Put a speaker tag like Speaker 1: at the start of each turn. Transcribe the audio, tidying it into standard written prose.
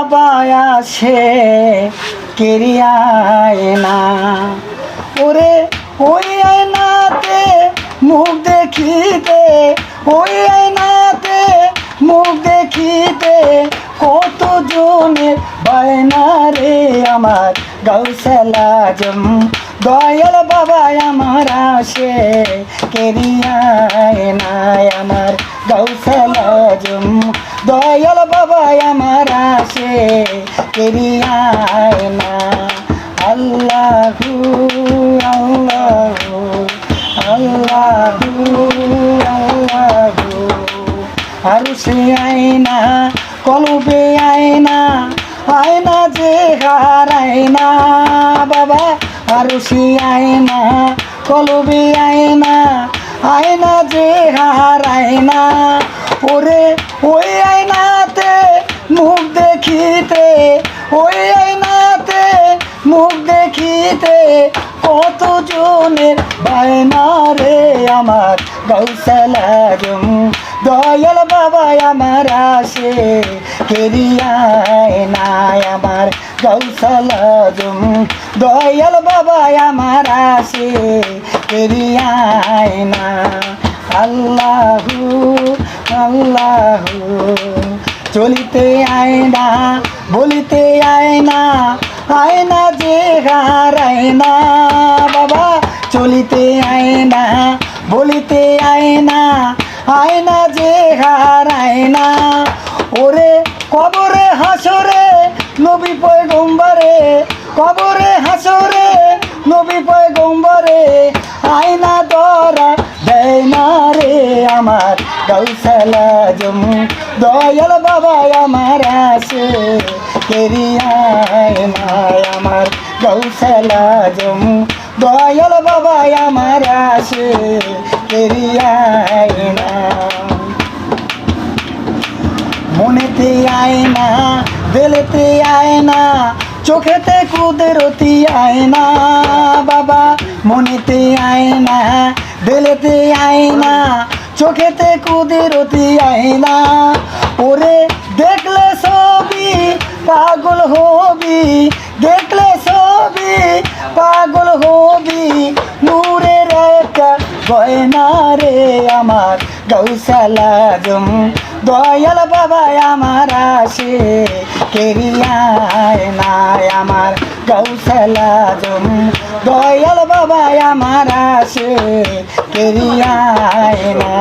Speaker 1: বাবা আসে কেরিয়ায় না। ওরে ওই আয়নাতে মুখ দেখিতে, ওই আয়নাতে মুখ দেখিতে কত জনের বায়না রে আমার গাউসুল আজম দয়াল বাবা আমার আসে কেরিয়ায় না। আমার গাউসুল আজম দয়াল বাবা আমার আসে কেরিয়ায় না। আল্লাহু আল্লাহু আল্লাহু আল্লাহু আরশে আয়না কলবে আয়না, আয়না যে হারায়না বাবা। আরশে আয়না কলবে আয়না, আয়না যে হারায়না। ওরে ওই আয়নাতে মুখ দেখিতে, ওই আয়নাতে মুখ দেখিতে কত জনের বায়না রে আমার গাউসুল আজম দয়াল বাবা আমার আসে কেরিয়ায় না। আমার গাউসুল আজম দয়াল বাবা আমার আসে কেরিয়ায় না। আল্লাহু আল্লাহু চলিতে আয়না বলিতে আয়না, আয়না যে হারায়না বাবা। চলিতে আয়না বলিতে আয়না, আয়না যে হারায়না। ওরে কবরে হাসরে নবী পয়গম্বরে, কবরে হাসরে নবী পয়গম্বরে আয়না ধরা দেয় না রে আমার গাউসুল আজম দয়াল বাবা আমার আসে কেরিয়ায় না। আমার গাউসুল আজম দয়াল বাবা আমার আসে কেরিয়ায় না। মনেতে আয়না দিলেতে আয়না, চোখেতে কুদরতি আয়না বাবা। মনেতে আয়না দিলেতে আয়না, চোখেতে কুদরতি আয়না। ওরে দেখলে ছবি পাগল হবি, দেখলে ছবি পাগল হবি। নূরের একটা গয়না রে আমার গাউসুল আজম দয়াল বাবা আমার আসে কেরিয়ায় না। আমার গাউসুল আজম দয়াল বাবা আমার আসে কেরিয়ায় না।